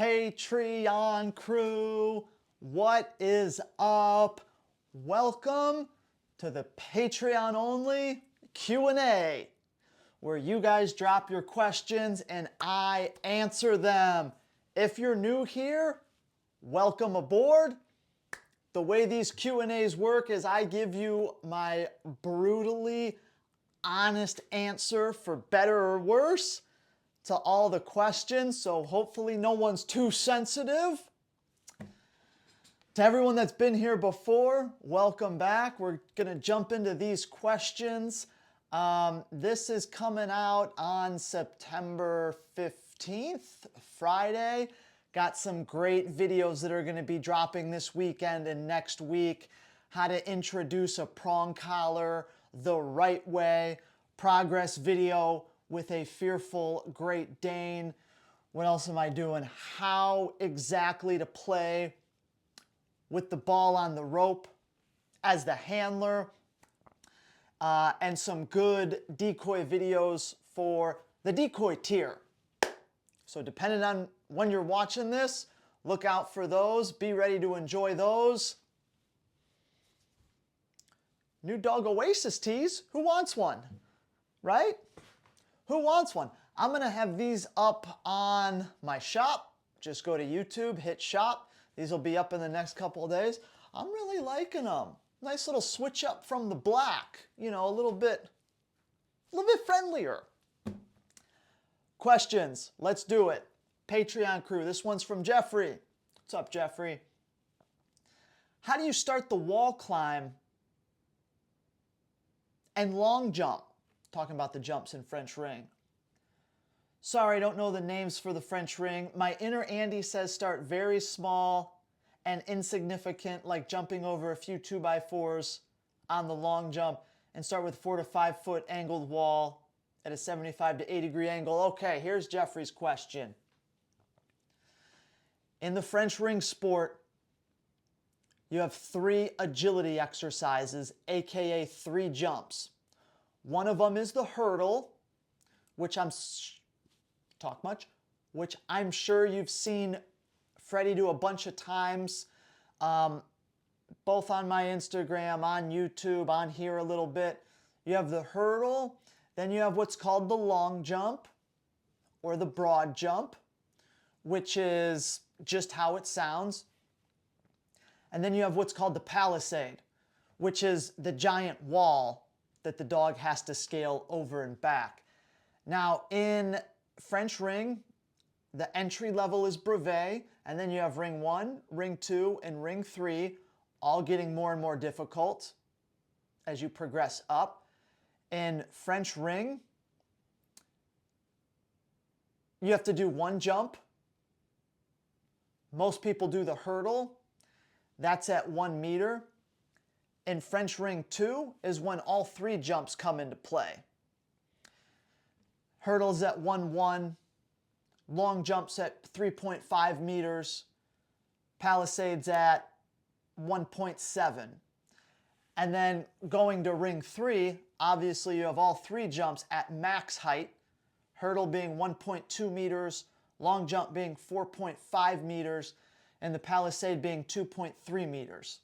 Patreon crew, what is up? Welcome to the Patreon only Q&A, where you guys drop your questions and I answer them. If you're new here, welcome aboard. The way these Q&As work is I give you my brutally honest answer, for better or worse, to all the questions, so hopefully no one's too sensitive. To everyone that's been here before, welcome back. We're gonna jump into these questions. This is coming out on September 15th, Friday. Got some great videos that are gonna be dropping this weekend and next week. How to introduce a prong collar the right way, progress video with a fearful Great Dane. What else am I doing? How exactly to play with the ball on the rope as the handler, and some good decoy videos for the decoy tier. So depending on when you're watching this, look out for those. Be ready to enjoy those. New dog Oasis tees. Who wants one? Right? Who wants one? I'm going to have these up on my shop. Just go to YouTube, hit shop. These will be up in the next couple of days. I'm really liking them. Nice little switch up from the black. You know, a little bit friendlier. Questions. Let's do it. Patreon crew. This one's from Jeffrey. What's up, Jeffrey? How do you start the wall climb and long jump? Talking about the jumps in French ring. Sorry, I don't know the names for the French ring. My inner Andy says start very small and insignificant, like jumping over a few 2x4s on the long jump, and start with 4 to 5 foot angled wall at a 75 to 80 degree angle. Okay, here's Jeffrey's question. In the French ring sport, you have 3 agility exercises, aka 3 jumps. One of them is the hurdle, which which I'm sure you've seen Freddie do a bunch of times, both on my Instagram, on YouTube, on here a little bit. You have the hurdle, then you have what's called the long jump or the broad jump, which is just how it sounds. And then you have what's called the palisade, which is the giant wall that the dog has to scale over and back. Now, in French ring, the entry level is brevet, and then you have ring 1, ring 2, and ring 3, all getting more and more difficult as you progress up. In French ring, you have to do 1 jump. Most people do the hurdle. That's at 1 meter. In French ring 2 is when all 3 jumps come into play. Hurdles at 1-1, long jumps at 3.5 meters, palisades at 1.7. And then going to ring 3, obviously you have all 3 jumps at max height, hurdle being 1.2 meters, long jump being 4.5 meters, and the palisade being 2.3 meters.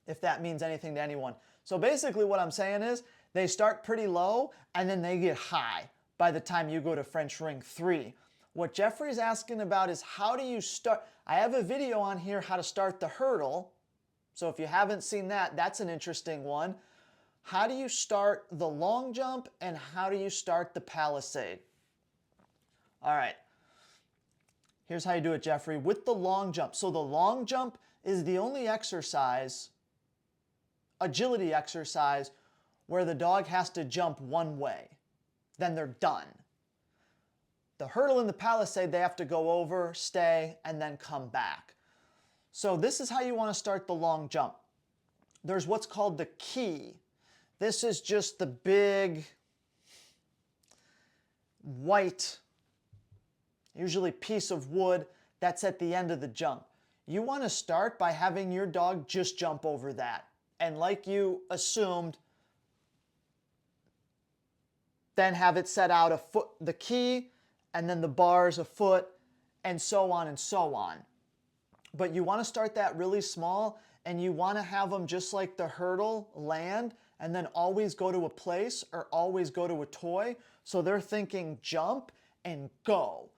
If that means anything to anyone. So basically what I'm saying is they start pretty low and then they get high by the time you go to French ring 3. What Jeffrey's asking about is how do you start? I have a video on here how to start the hurdle. So if you haven't seen that, that's an interesting one. How do you start the long jump and how do you start the palisade? All right. Here's how you do it, Jeffrey. With the long jump. So the long jump is the only exercise, agility exercise, where the dog has to jump one way. Then they're done. The hurdle and the palisade, they have to go over, stay, and then come back. So this is how you want to start the long jump. There's what's called the key. This is just the big white, usually piece of wood that's at the end of the jump. You want to start by having your dog just jump over that. And like you assumed, then have it set out a foot, the key, and then the bars a foot, and so on and so on. But you want to start that really small, and you want to have them just like the hurdle, land, and then always go to a place or always go to a toy. So they're thinking jump and go.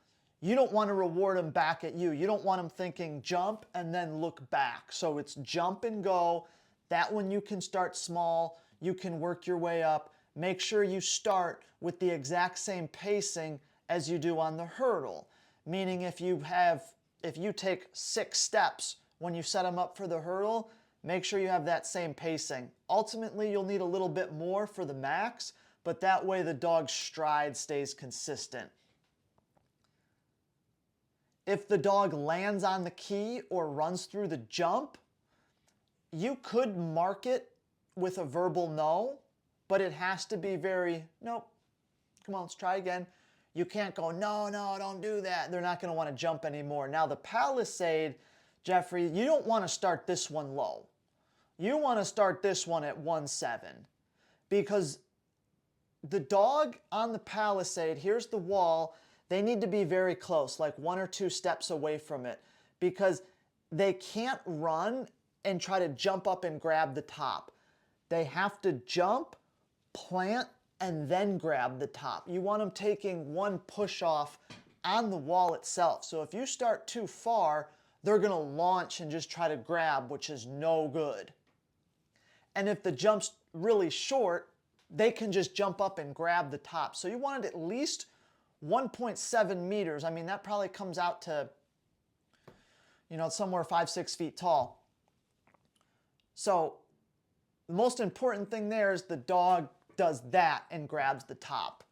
You don't want to reward them back at you. You don't want them thinking jump and then look back. So it's jump and go. That one you can start small. You can work your way up. Make sure you start with the exact same pacing as you do on the hurdle. Meaning if you take 6 steps when you set them up for the hurdle, make sure you have that same pacing. Ultimately, you'll need a little bit more for the max, but that way the dog's stride stays consistent. If the dog lands on the key or runs through the jump, you could mark it with a verbal no, but it has to be very, nope, come on, let's try again. You can't go, no, don't do that. They're not going to want to jump anymore. Now the Palisade, Jeffrey, you don't want to start this one low. You want to start this one at 1.7 because the dog on the Palisade, here's the wall, they need to be very close, like 1 or 2 steps away from it, because they can't run and try to jump up and grab the top. They have to jump, plant, and then grab the top. You want them taking one push off on the wall itself. So if you start too far, they're going to launch and just try to grab, which is no good. And if the jump's really short, they can just jump up and grab the top. So you want it at least 1.7 meters. I mean, that probably comes out to, somewhere 5-6 feet tall. So the most important thing there is the dog does that and grabs the top.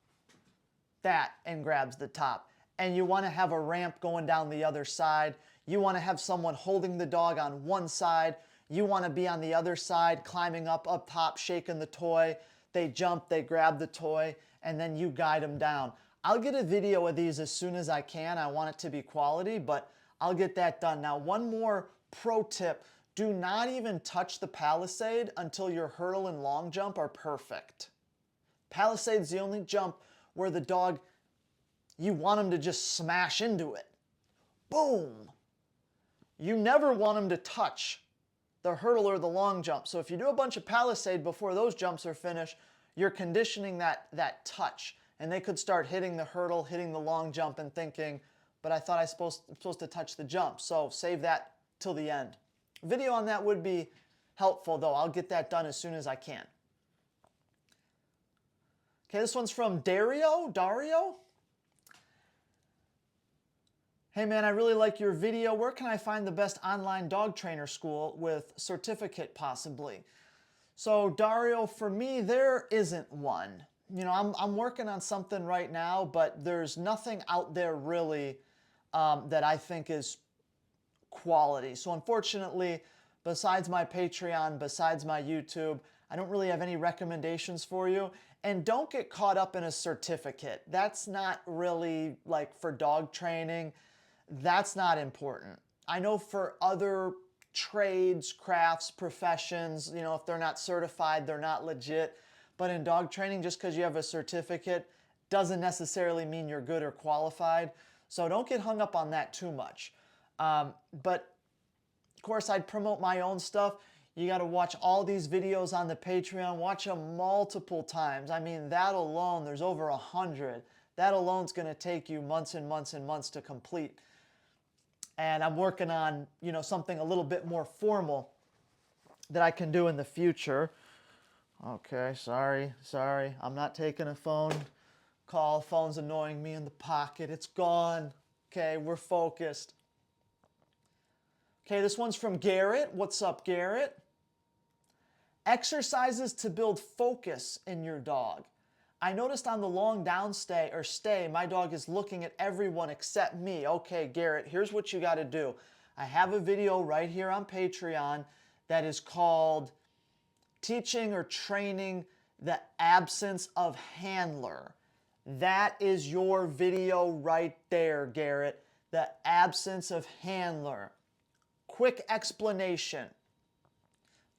That and grabs the top. And you want to have a ramp going down the other side. You want to have someone holding the dog on one side. You want to be on the other side, climbing up top, shaking the toy. They jump, they grab the toy, and then you guide them down. I'll get a video of these as soon as I can. I want it to be quality, but I'll get that done. Now, one more pro tip. Do not even touch the Palisade until your hurdle and long jump are perfect. Palisade's the only jump where the dog, you want him to just smash into it. Boom! You never want him to touch the hurdle or the long jump. So if you do a bunch of Palisade before those jumps are finished, you're conditioning that touch. And they could start hitting the hurdle, hitting the long jump, and thinking, but I thought I'm supposed to touch the jump. So save that till the end. Video on that would be helpful, though. I'll get that done as soon as I can. Okay, this one's from Dario. Hey man, I really like your video. Where can I find the best online dog trainer school with certificate possibly? So Dario, for me, there isn't one. I'm working on something right now, but there's nothing out there really that I think is quality. So unfortunately, besides my Patreon, besides my YouTube, I don't really have any recommendations for you. And don't get caught up in a certificate. That's not really like for dog training. That's not important. I know for other trades, crafts, professions, if they're not certified, they're not legit. But in dog training, just because you have a certificate doesn't necessarily mean you're good or qualified. So don't get hung up on that too much. But of course, I'd promote my own stuff. You got to watch all these videos on the Patreon. Watch them multiple times. I mean, that alone, there's over 100. That alone is going to take you months and months and months to complete. And I'm working on, something a little bit more formal that I can do in the future. Okay, sorry. I'm not taking a phone call. Phone's annoying me in the pocket. It's gone. Okay, we're focused. Okay, this one's from Garrett. What's up, Garrett? Exercises to build focus in your dog. I noticed on the long down stay, my dog is looking at everyone except me. Okay, Garrett, here's what you got to do. I have a video right here on Patreon that is called Teaching or Training the Absence of Handler. That is your video right there, Garrett. The absence of handler. Quick explanation.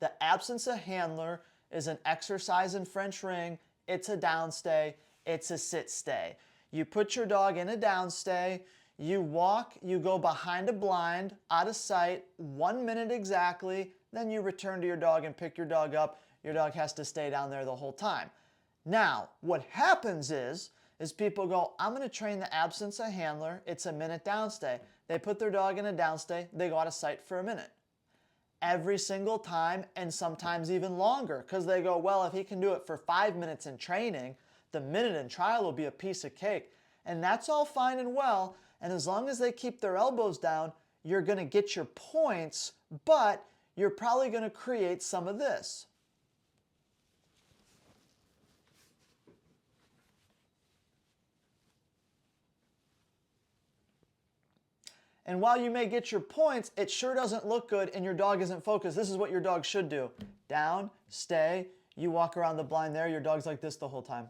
The absence of handler is an exercise in French ring. It's a downstay. It's a sit stay. You put your dog in a downstay. You walk, you go behind a blind, out of sight, 1 minute exactly, then you return to your dog and pick your dog up. Your dog has to stay down there the whole time. Now, what happens is people go, I'm going to train the absence of handler. It's a minute downstay. They put their dog in a downstay. They go out of sight for a minute. Every single time, and sometimes even longer, because they go, well, if he can do it for 5 minutes in training, the minute in trial will be a piece of cake. And that's all fine and well, and as long as they keep their elbows down, you're going to get your points, but you're probably going to create some of this. And while you may get your points, it sure doesn't look good and your dog isn't focused. This is what your dog should do. Down, stay, you walk around the blind there, your dog's like this the whole time.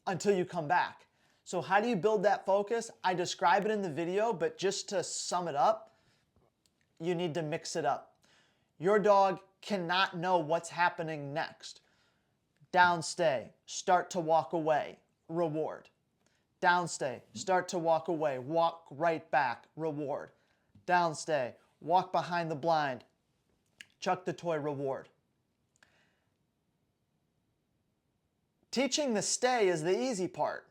Until you come back. So how do you build that focus? I describe it in the video, but just to sum it up, you need to mix it up. Your dog cannot know what's happening next. Downstay, start to walk away, reward. Downstay, start to walk away, walk right back, reward. Downstay, walk behind the blind, chuck the toy, reward. Teaching the stay is the easy part.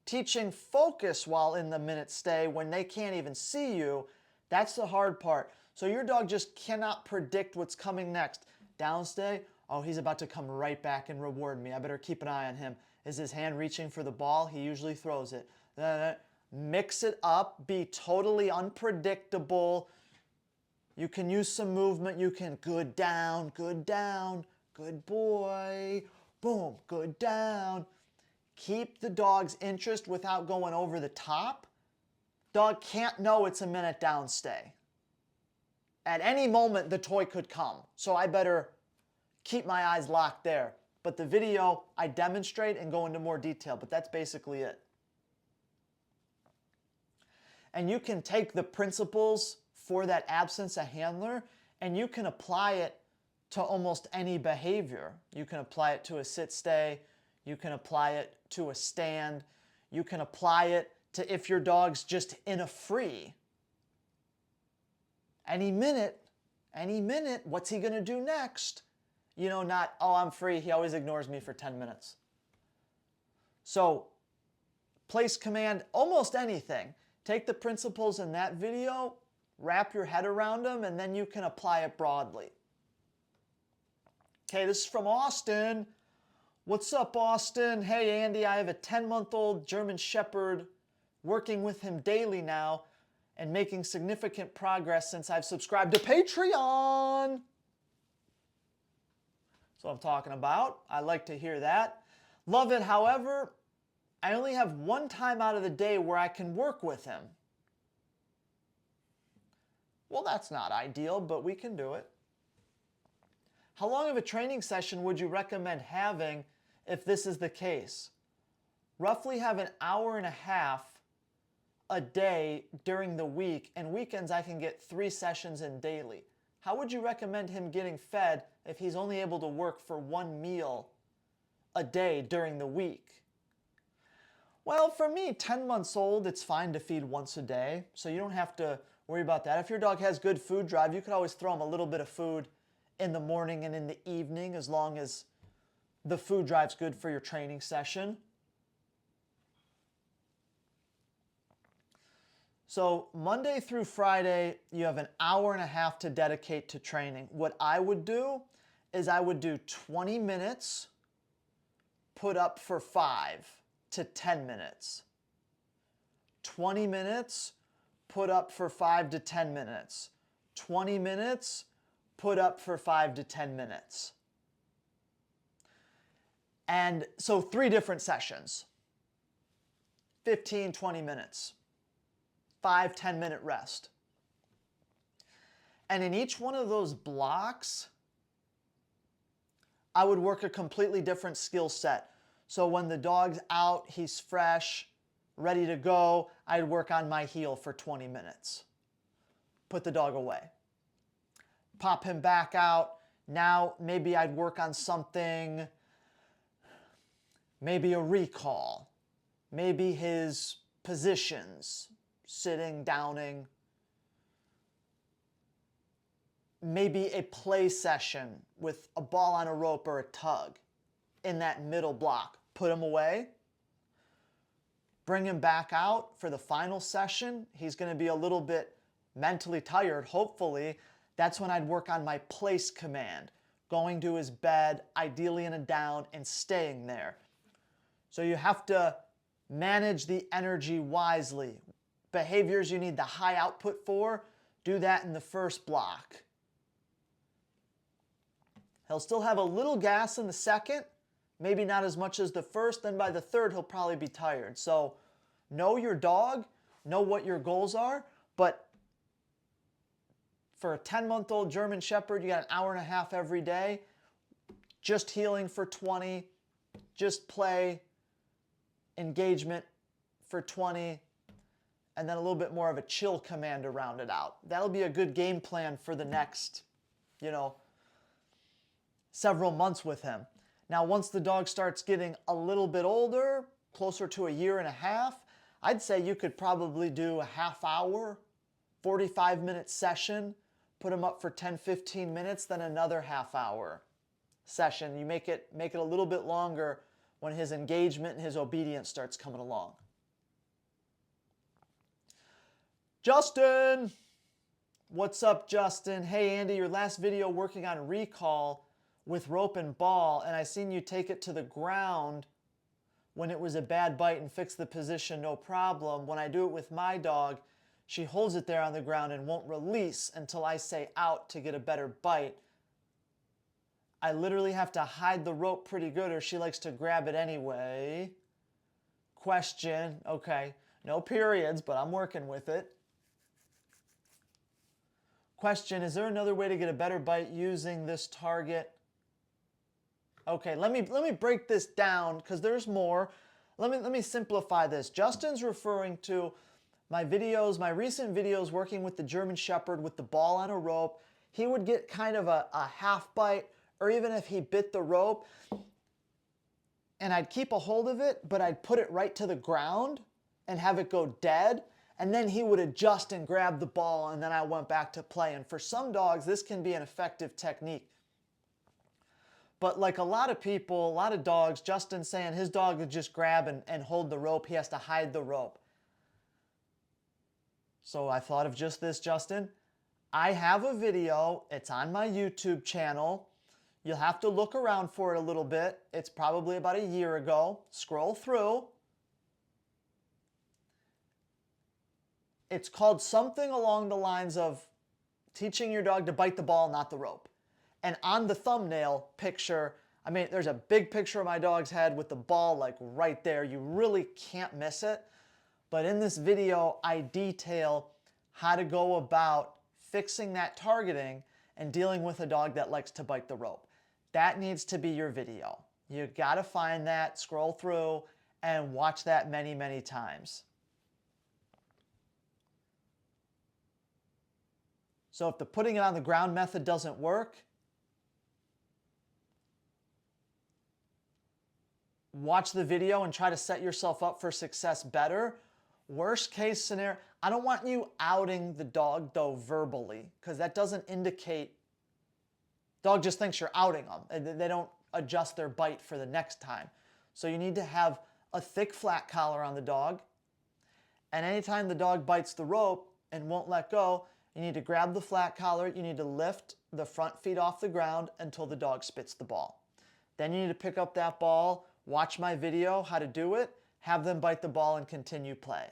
Teaching focus while in the minute stay when they can't even see you, that's the hard part. So your dog just cannot predict what's coming next. Downstay, oh, he's about to come right back and reward me. I better keep an eye on him. Is his hand reaching for the ball? He usually throws it. Mix it up, be totally unpredictable. You can use some movement. You can good down, good boy. Boom, good down. Keep the dog's interest without going over the top. Dog can't know it's a minute downstay. At any moment, the toy could come. So I better keep my eyes locked there. But the video, I demonstrate and go into more detail, but that's basically it. And you can take the principles for that absence of handler and you can apply it to almost any behavior. You can apply it to a sit-stay. You can apply it to a stand. You can apply it to if your dog's just in a free. Any minute, what's he going to do next? You know, not, oh, I'm free. He always ignores me for 10 minutes. So place command, almost anything. Take the principles in that video, wrap your head around them, and then you can apply it broadly. Okay, this is from Austin. What's up, Austin? Hey, Andy, I have a 10-month-old German Shepherd, working with him daily now and making significant progress since I've subscribed to Patreon. That's what I'm talking about. I like to hear that. Love it, however, I only have one time out of the day where I can work with him. Well, that's not ideal, but we can do it. How long of a training session would you recommend having if this is the case? Roughly have an hour and a half a day during the week, and weekends I can get 3 sessions in daily. How would you recommend him getting fed if he's only able to work for 1 meal a day during the week? Well, for me, 10 months old, it's fine to feed once a day, so you don't have to worry about that. If your dog has good food drive, you could always throw him a little bit of food in the morning and in the evening, as long as the food drive's good for your training session. So Monday through Friday, you have an hour and a half to dedicate to training. What I would do is I would do 20 minutes, put up for 5 to 10 minutes. 20 minutes, put up for 5 to 10 minutes. 20 minutes, put up for 5 to 10 minutes. And so 3 different sessions. 15, 20 minutes. 5, 10-minute rest. And in each one of those blocks, I would work a completely different skill set. So when the dog's out, he's fresh, ready to go, I'd work on my heel for 20 minutes. Put the dog away. Pop him back out. Now maybe I'd work on something maybe a recall, maybe his positions, sitting, downing, maybe a play session with a ball on a rope or a tug in that middle block. Put him away, bring him back out for the final session. He's going to be a little bit mentally tired, hopefully. That's when I'd work on my place command, going to his bed, ideally in a down, and staying there. So you have to manage the energy wisely. Behaviors you need the high output for, do that in the first block. He'll still have a little gas in the second, maybe not as much as the first. Then by the third, he'll probably be tired. So know your dog, know what your goals are, but for a 10-month-old German Shepherd, you got an hour and a half every day, just healing for 20, just play, engagement for 20, and then a little bit more of a chill command to round it out. That'll be a good game plan for the next, several months with him. Now, once the dog starts getting a little bit older, closer to a year and a half, I'd say you could probably do a half hour, 45-minute session, put him up for 10, 15 minutes, then another half hour session. You make it a little bit longer when his engagement and his obedience starts coming along. Justin! What's up, Justin? Hey, Andy, your last video working on recall with rope and ball, and I seen you take it to the ground when it was a bad bite and fix the position, no problem. When I do it with my dog, she holds it there on the ground and won't release until I say out to get a better bite. I literally have to hide the rope pretty good or she likes to grab it anyway. Question, okay, no periods, but I'm working with it. Question, is there another way to get a better bite using this target? Okay, let me break this down because there's more. Let me simplify this. Justin's referring to my videos, my recent videos working with the German Shepherd with the ball on a rope. He would get kind of a half bite, or even if he bit the rope, and I'd keep a hold of it, but I'd put it right to the ground and have it go dead, and then he would adjust and grab the ball, and then I went back to play. And for some dogs, this can be an effective technique. But like a lot of people, a lot of dogs, Justin's saying his dog would just grab and hold the rope. He has to hide the rope. So I thought of just this, Justin. I have a video. It's on my YouTube channel. You'll have to look around for it a little bit. It's probably about a year ago. Scroll through. It's called something along the lines of teaching your dog to bite the ball, not the rope. And on the thumbnail picture, I mean, there's a big picture of my dog's head with the ball like right there. You really can't miss it. But in this video, I detail how to go about fixing that targeting and dealing with a dog that likes to bite the rope. That needs to be your video. You gotta find that, scroll through, and watch that many, many times. So if the putting it on the ground method doesn't work, watch the video and try to set yourself up for success better. Worst case scenario, I don't want you outing the dog though verbally, because that doesn't indicate, dog just thinks you're outing them. They don't adjust their bite for the next time. So you need to have a thick flat collar on the dog. And anytime the dog bites the rope and won't let go, you need to grab the flat collar, you need to lift the front feet off the ground until the dog spits the ball. Then you need to pick up that ball, watch my video, how to do it, have them bite the ball and continue play.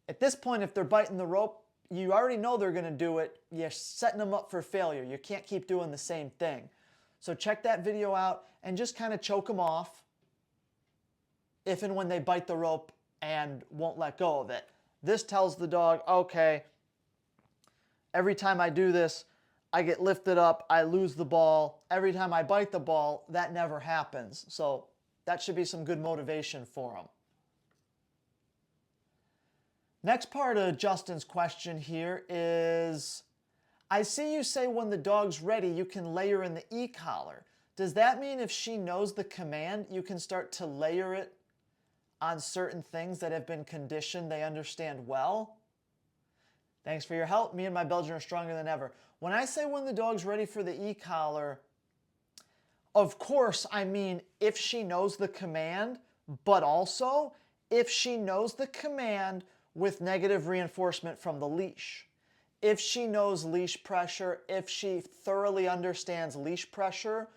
At this point, if they're biting the rope, you already know they're gonna do it. You're setting them up for failure. You can't keep doing the same thing. So check that video out and just kind of choke them off if and when they bite the rope and won't let go of it. This tells the dog, okay, every time I do this, I get lifted up, I lose the ball. Every time I bite the ball, that never happens. So that should be some good motivation for them. Next part of Justin's question here is, I see you say when the dog's ready, you can layer in the e-collar. Does that mean if she knows the command, you can start to layer it on certain things that have been conditioned they understand well? Thanks for your help. Me and my Belgian are stronger than ever. When I say when the dog's ready for the e-collar, of course, I mean if she knows the command, but also if she knows the command with negative reinforcement from the leash. If she knows leash pressure, if she thoroughly understands leash pressure,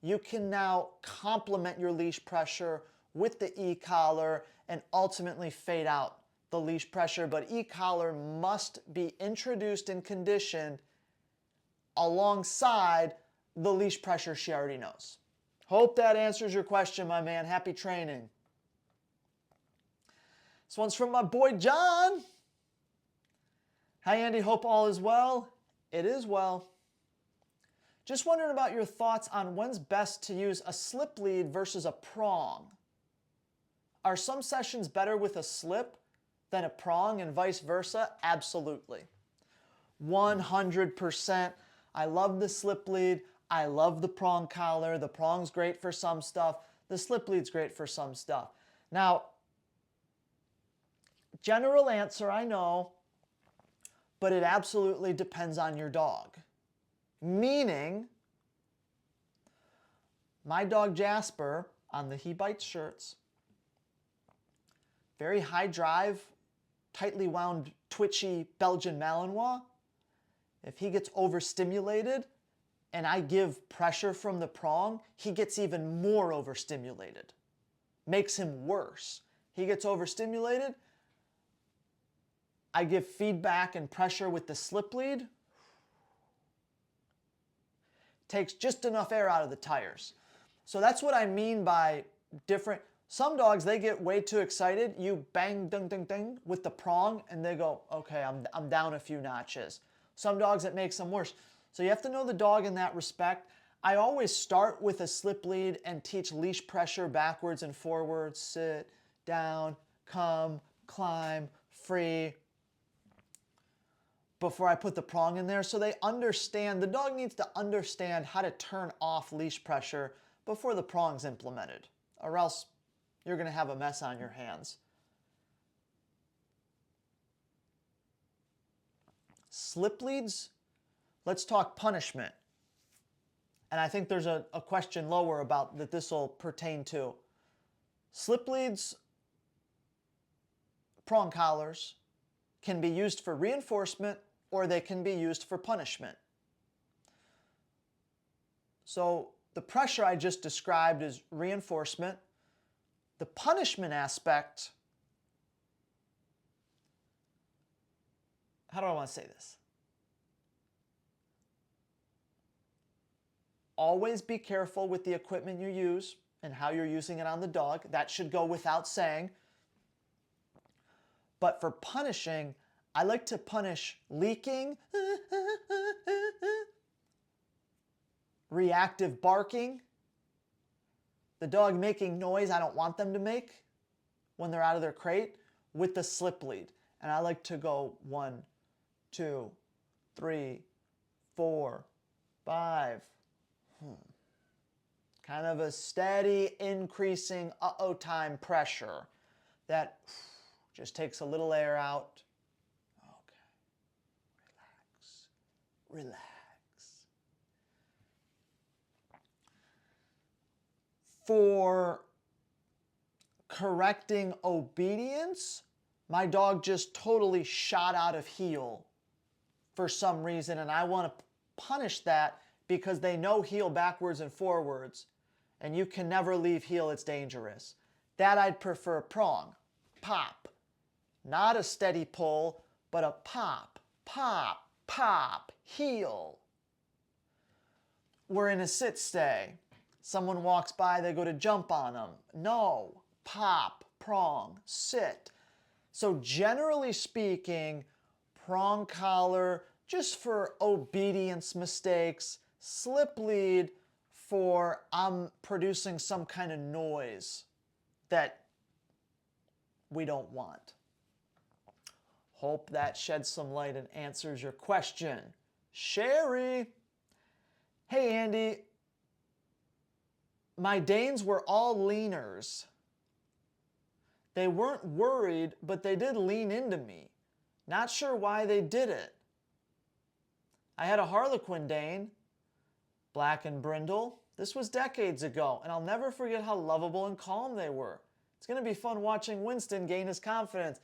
you can now complement your leash pressure with the e-collar and ultimately fade out the leash pressure. But e-collar must be introduced and conditioned alongside the leash pressure she already knows. Hope that answers your question, my man. Happy training. This one's from my boy John. Hi Andy, hope all is well. It is well. Just wondering about your thoughts on when's best to use a slip lead versus a prong. Are some sessions better with a slip than a prong and vice versa? Absolutely. 100%. I love the slip lead. I love the prong collar. The prong's great for some stuff. The slip lead's great for some stuff. Now, general answer, I know, but it absolutely depends on your dog. Meaning, my dog Jasper, on the He Bites shirts, very high drive, tightly wound, twitchy Belgian Malinois. If he gets overstimulated and I give pressure from the prong, he gets even more overstimulated. Makes him worse. He gets overstimulated, I give feedback and pressure with the slip lead, takes just enough air out of the tires. So that's what I mean by different. Some dogs, they get way too excited. You bang, ding, ding, ding with the prong and they go, okay, I'm down a few notches. Some dogs, it makes them worse. So you have to know the dog in that respect. I always start with a slip lead and teach leash pressure backwards and forwards, sit, down, come, climb, free, before I put the prong in there, so they understand, the dog needs to understand how to turn off leash pressure before the prong's implemented, or else you're going to have a mess on your hands. Slip leads, let's talk punishment. And I think there's a question lower about that this will pertain to. Slip leads, prong collars, can be used for reinforcement or they can be used for punishment. So the pressure I just described is reinforcement. The punishment aspect, how do I want to say this? Always be careful with the equipment you use and how you're using it on the dog. That should go without saying. But for punishing, I like to punish leaking, reactive barking, the dog making noise I don't want them to make when they're out of their crate, with the slip lead. And I like to go 1, 2, 3, 4, 5. Kind of a steady increasing time pressure that just takes a little air out. Okay. Relax. For correcting obedience, my dog just totally shot out of heel for some reason, and I want to punish that because they know heel backwards and forwards, and you can never leave heel, it's dangerous. That I'd prefer prong, pop. Not a steady pull, but a pop, pop, pop, heel. We're in a sit stay. Someone walks by, they go to jump on them. No, pop, prong, sit. So generally speaking, prong collar just for obedience mistakes, slip lead for I'm producing some kind of noise that we don't want. Hope that sheds some light and answers your question. Sherry. Hey Andy, My Danes were all leaners. They weren't worried, but they did lean into me. Not sure why they did it. I had a Harlequin Dane, black and brindle. This was decades ago, and I'll never forget how lovable and calm they were. It's going to be fun watching Winston gain his confidence.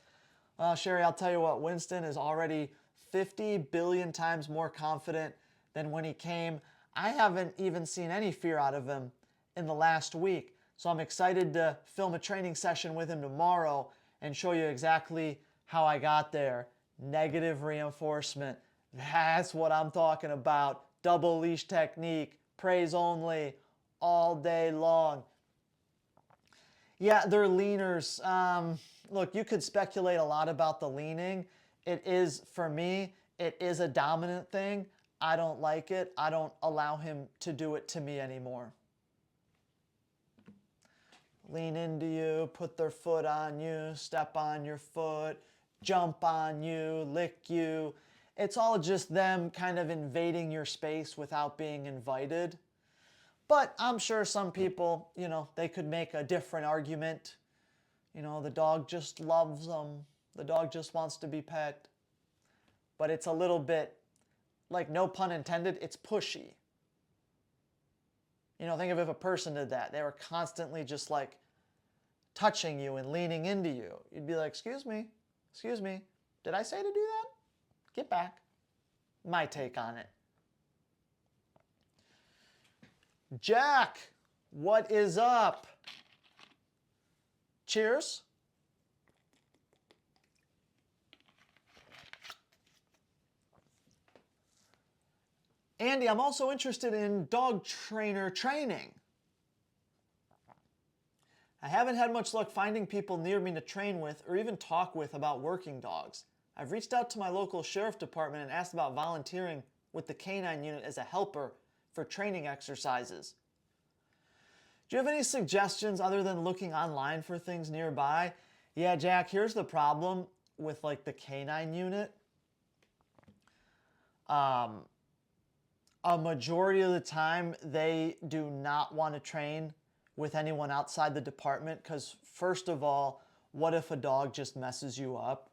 Sherry, I'll tell you what, Winston is already 50 billion times more confident than when he came. I haven't even seen any fear out of him in the last week. So I'm excited to film a training session with him tomorrow and show you exactly how I got there. Negative reinforcement. That's what I'm talking about. Double leash technique, praise only, all day long. Yeah, they're leaners. Look, you could speculate a lot about the leaning. It is, for me, it is a dominant thing. I don't like it. I don't allow him to do it to me anymore. Lean into you, put their foot on you, step on your foot, jump on you, lick you. It's all just them kind of invading your space without being invited. But I'm sure some people, they could make a different argument. The dog just loves them. The dog just wants to be pet. But it's a little bit, like, no pun intended, it's pushy. Think of if a person did that. They were constantly just like touching you and leaning into you. You'd be like, excuse me, did I say to do that? Get back. My take on it. Jack, what is up? Cheers. Andy, I'm also interested in dog trainer training. I haven't had much luck finding people near me to train with or even talk with about working dogs. I've reached out to my local sheriff department and asked about volunteering with the canine unit as a helper for training exercises. Do you have any suggestions other than looking online for things nearby? Yeah, Jack, here's the problem with the canine unit. A majority of the time, they do not want to train with anyone outside the department because, first of all, what if a dog just messes you up?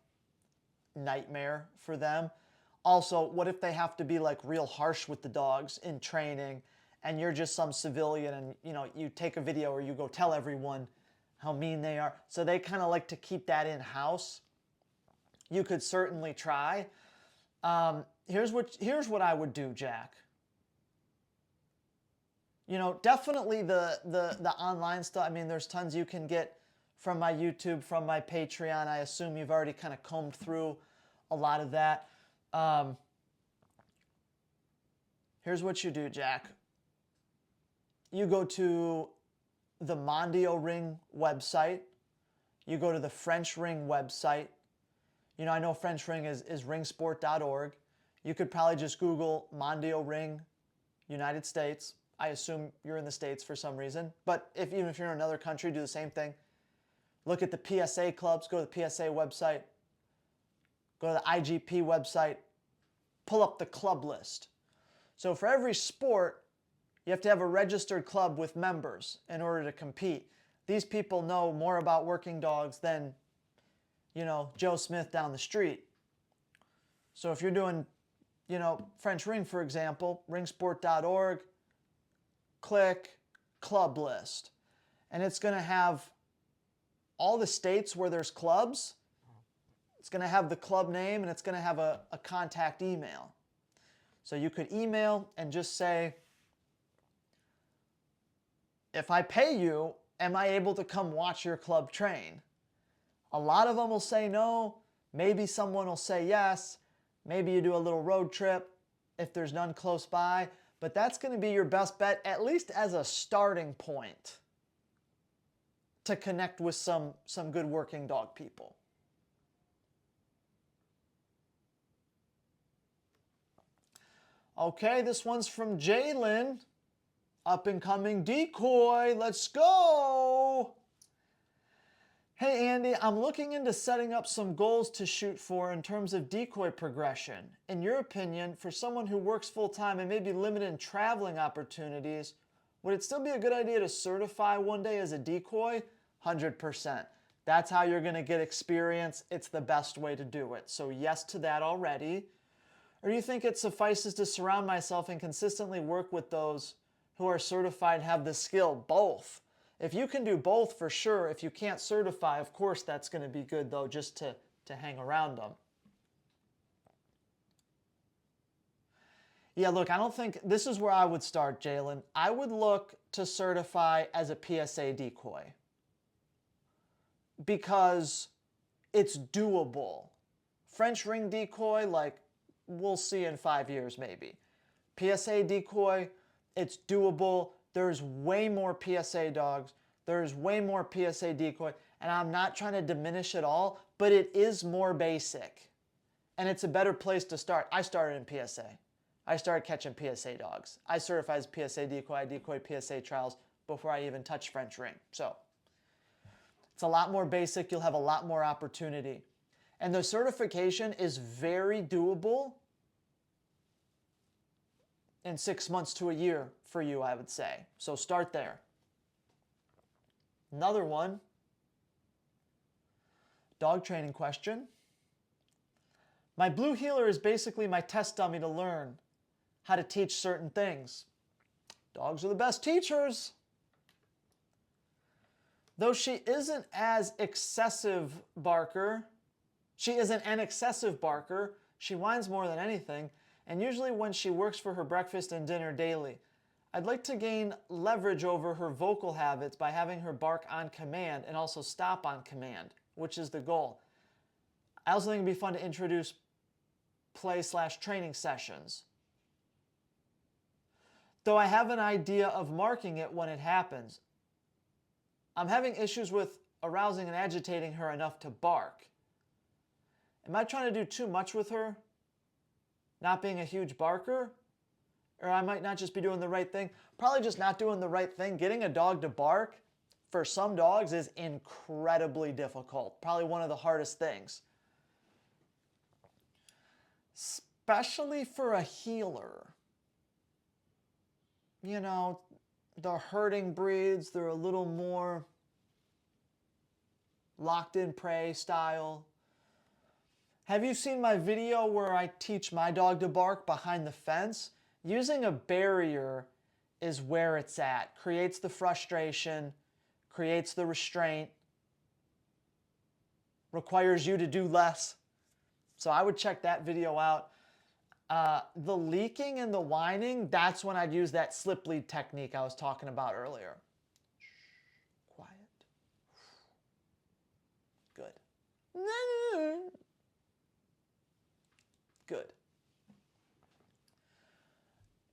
Nightmare for them. Also, what if they have to be real harsh with the dogs in training and you're just some civilian and you take a video or you go tell everyone how mean they are. So they kind of like to keep that in-house. You could certainly try. Here's what I would do, Jack. Definitely the online stuff. I mean, there's tons you can get from my YouTube, from my Patreon. I assume you've already kind of combed through a lot of that. Here's what you do, Jack. You go to the Mondio Ring website. You go to the French Ring website. I know French Ring is ringsport.org. You could probably just Google Mondio Ring United States. I assume you're in the States for some reason. But even if you're in another country, do the same thing. Look at the PSA clubs. Go to the PSA website. Go to the IGP website. Pull up the club list. So for every sport, you have to have a registered club with members in order to compete. These people know more about working dogs than, Joe Smith down the street. So if you're doing, French Ring, for example, ringsport.org, click club list. And it's going to have all the states where there's clubs. It's going to have the club name and it's going to have a contact email. So you could email and just say, if I pay you, am I able to come watch your club train? A lot of them will say no. Maybe someone will say yes. Maybe you do a little road trip if there's none close by. But that's going to be your best bet, at least as a starting point, to connect with some good working dog people. Okay, this one's from Jalen. Up and coming decoy. Let's go. Hey Andy, I'm looking into setting up some goals to shoot for in terms of decoy progression. In your opinion, for someone who works full-time and may be limited in traveling opportunities, Would it still be a good idea to certify one day as a decoy? 100%. That's how you're going to get experience. It's the best way to do it. So yes to that already. Or do you think it suffices to surround myself and consistently work with those who are certified and have the skill? Both. If you can do both, for sure. If you can't certify, of course that's going to be good, though, just to hang around them. Yeah, look, I don't think, this is where I would start, Jalen. I would look to certify as a PSA decoy because it's doable. French ring decoy, like, we'll see in 5 years maybe. PSA decoy, it's doable. There's way more PSA dogs. There's way more PSA decoy. And I'm not trying to diminish it all, but it is more basic. And it's a better place to start. I started in PSA. I started catching PSA dogs. I certified as PSA decoy. I decoyed PSA trials before I even touched French ring. So it's a lot more basic. You'll have a lot more opportunity. And the certification is very doable in 6 months to a year for you, I would say. So start there. Another one, dog training question. My blue heeler is basically my test dummy to learn how to teach certain things. Dogs are the best teachers. Though she isn't as excessive barker, she isn't an excessive barker, she whines more than anything, and usually when she works for her breakfast and dinner daily. I'd like to gain leverage over her vocal habits by having her bark on command and also stop on command, which is the goal. I also think it'd be fun to introduce play/training sessions. Though I have an idea of marking it when it happens. I'm having issues with arousing and agitating her enough to bark. Am I trying to do too much with her? Not being a huge barker? Or I might not just be doing the right thing. Probably just not doing the right thing. Getting a dog to bark for some dogs is incredibly difficult. Probably one of the hardest things. Especially for a heeler. You know, the herding breeds, they're a little more locked in prey style. Have you seen my video where I teach my dog to bark behind the fence? Using a barrier is where it's at. Creates the frustration, creates the restraint, requires you to do less. So I would check that video out. The leaking and the whining, that's when I'd use that slip lead technique I was talking about earlier. Quiet. Good. Good.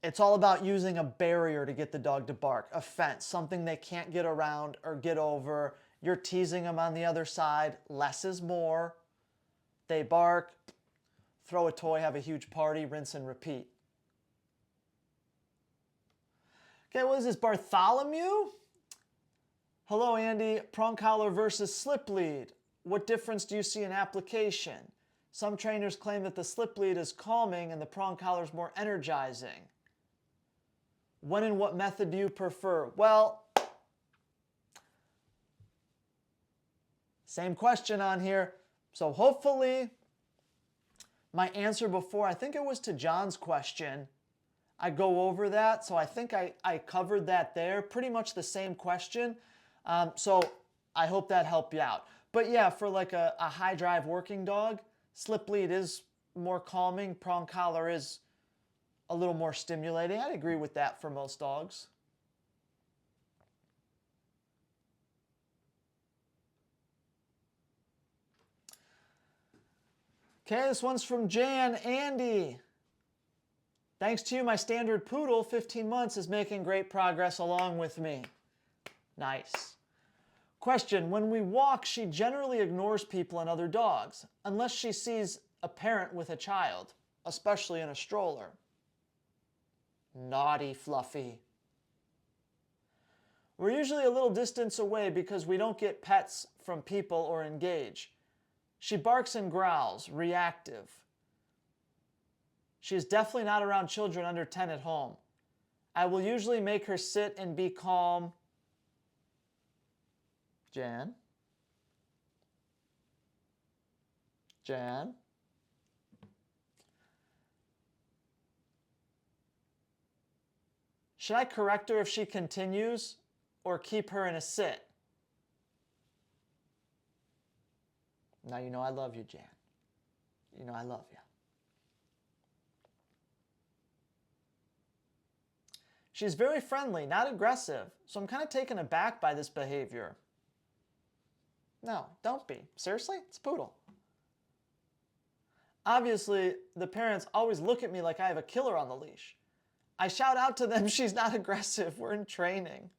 It's all about using a barrier to get the dog to bark, a fence, something they can't get around or get over. You're teasing them on the other side. Less is more. They bark, throw a toy, have a huge party, rinse and repeat. Okay, what is this, Bartholomew? Hello, Andy. Prong collar versus slip lead. What difference do you see in application? Some trainers claim that the slip lead is calming and the prong collar is more energizing. When and what method do you prefer? Well, same question on here. So hopefully my answer before, I think it was to John's question, I go over that. So I think I covered that there. Pretty much the same question. So I hope that helped you out. But yeah, for like a high drive working dog, slip lead is more calming. Prong collar is a little more stimulating. I'd agree with that for most dogs. Okay, this one's from Jan. Andy. Thanks to you, my standard poodle, 15 months, is making great progress along with me. Nice. Question, when we walk, she generally ignores people and other dogs, unless she sees a parent with a child, especially in a stroller. Naughty Fluffy. We're usually a little distance away because we don't get pets from people or engage. She barks and growls, reactive. She is definitely not around children under 10 at home. I will usually make her sit and be calm. Jan? Jan? Should I correct her if she continues or keep her in a sit? Now you know I love you, Jan. You know I love you. She's very friendly, not aggressive, so I'm kind of taken aback by this behavior. No, don't be. Seriously? It's a poodle. Obviously, the parents always look at me like I have a killer on the leash. I shout out to them, she's not aggressive, we're in training.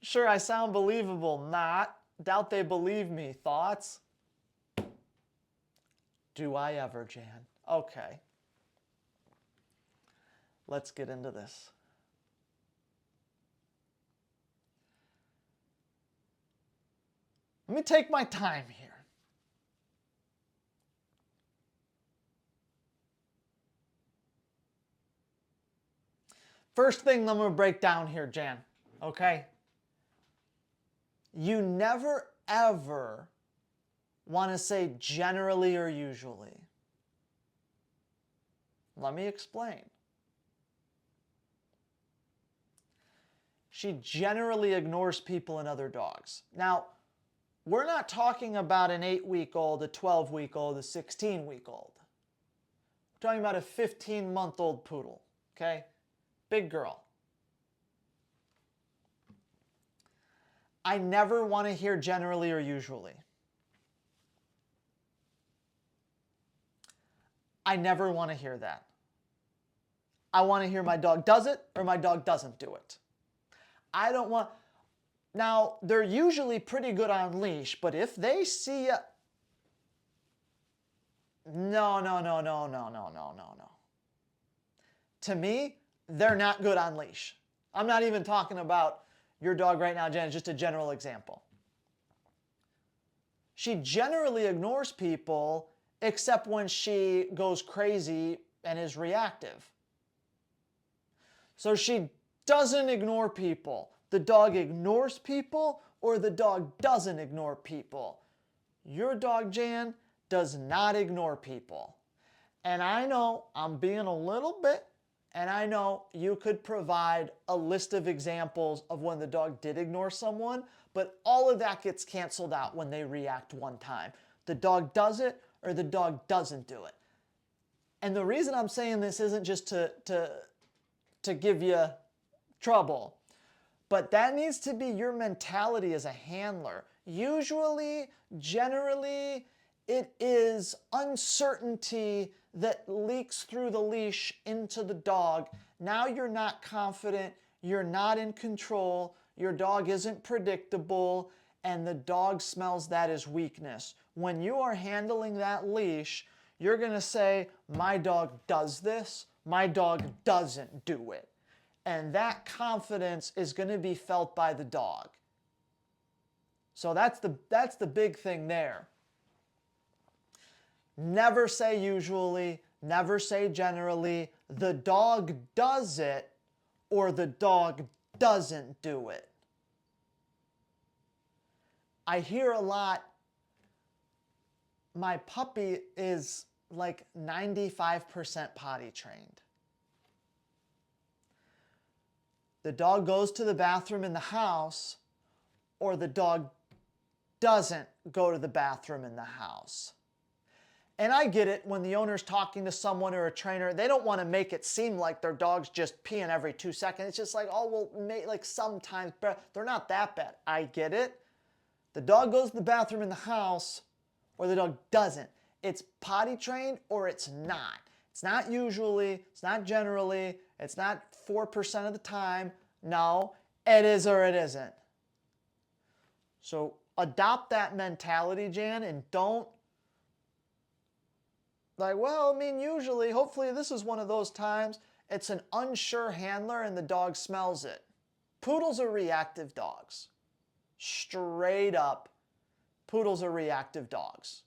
Sure, I sound believable, not. Doubt they believe me. Thoughts? Do I ever, Jan? Okay. Let's get into this. Let me take my time here. First thing I'm going to break down here, Jan, okay? You never, ever want to say generally or usually. Let me explain. She generally ignores people and other dogs. Now, we're not talking about an 8-week-old, a 12-week-old, a 16-week-old. We're talking about a 15-month-old poodle, okay? Big girl. I never want to hear generally or usually. I never want to hear that. I want to hear my dog does it or my dog doesn't do it. I don't want... Now, they're usually pretty good on leash, but if they see you... No. To me, they're not good on leash. I'm not even talking about your dog right now, Jen. It's just a general example. She generally ignores people except when she goes crazy and is reactive. So she doesn't ignore people. The dog ignores people or the dog doesn't ignore people. Your dog, Jan, does not ignore people. And I know I'm being a little bit, and I know you could provide a list of examples of when the dog did ignore someone, but all of that gets canceled out when they react one time. The dog does it or the dog doesn't do it. And the reason I'm saying this isn't just to give you trouble, but that needs to be your mentality as a handler. Usually, generally, it is uncertainty that leaks through the leash into the dog. Now you're not confident, you're not in control, your dog isn't predictable, and the dog smells that as weakness. When you are handling that leash, you're going to say, my dog does this, my dog doesn't do it. And that confidence is going to be felt by the dog. So that's the big thing there. Never say usually, never say generally. The dog does it or the dog doesn't do it. I hear a lot, my puppy is like 95% potty trained. The dog goes to the bathroom in the house or the dog doesn't go to the bathroom in the house. And I get it, when the owner's talking to someone or a trainer, they don't want to make it seem like their dog's just peeing every 2 seconds. It's just like, oh, well, like sometimes, they're not that bad. I get it. The dog goes to the bathroom in the house or the dog doesn't. It's potty trained or it's not. It's not usually, it's not generally, it's not 4% of the time. No, it is or it isn't. So adopt that mentality, Jan, and don't like, well, I mean, usually, hopefully this is one of those times. It's an unsure handler and the dog smells it. Poodles are reactive dogs. Straight up, poodles are reactive dogs.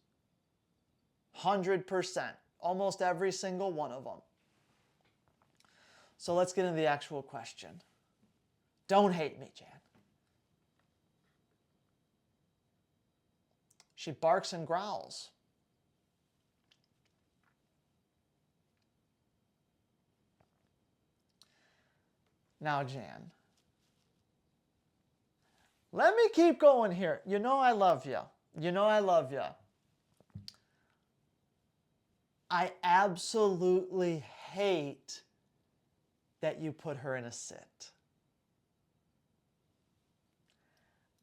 100%. Almost every single one of them. So let's get into the actual question. Don't hate me, Jan. She barks and growls. Now, Jan, let me keep going here. You know I love you. You know I love you. I absolutely hate that you put her in a sit.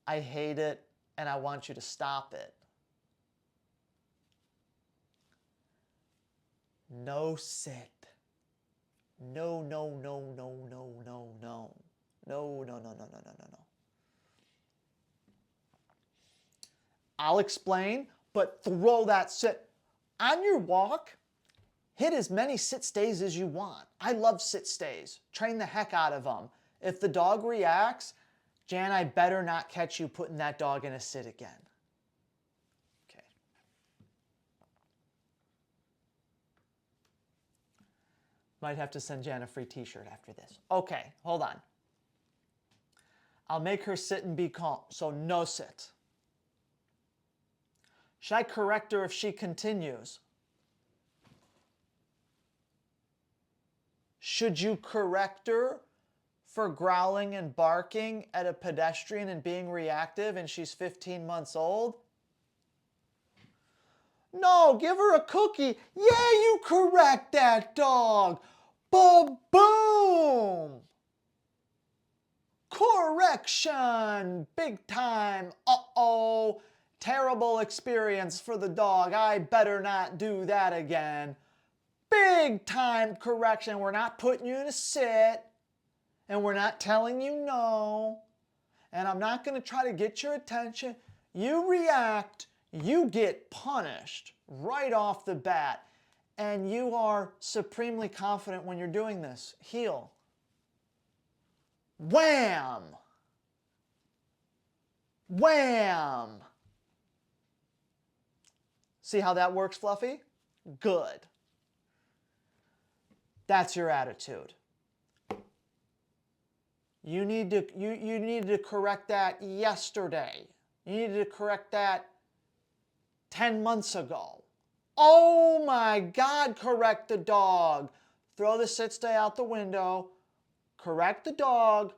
I hate it, and I want you to stop it. No sit. No, no, no, no, no, no, no. No, no, no, no, no, no, no, no. I'll explain, but throw that sit. On your walk, hit as many sit stays as you want. I love sit stays. Train the heck out of them. If the dog reacts, Jan, I better not catch you putting that dog in a sit again. Okay. Might have to send Jan a free t-shirt after this. Okay, hold on. I'll make her sit and be calm. So no sit. Should I correct her if she continues? Should you correct her for growling and barking at a pedestrian and being reactive and she's 15 months old? No, give her a cookie. Yeah, you correct that dog. Ba-boom! Correction! Big time. Uh-oh. Terrible experience for the dog. I better not do that again. Big time correction. We're not putting you in a sit. And we're not telling you no. And I'm not going to try to get your attention. You react. You get punished right off the bat. And you are supremely confident when you're doing this. Heel. Wham! Wham! See how that works, Fluffy? Good. That's your attitude. You needed to correct that yesterday. You needed to correct that 10 months ago. Oh my God, correct the dog. Throw the sit stay out the window. Correct the dog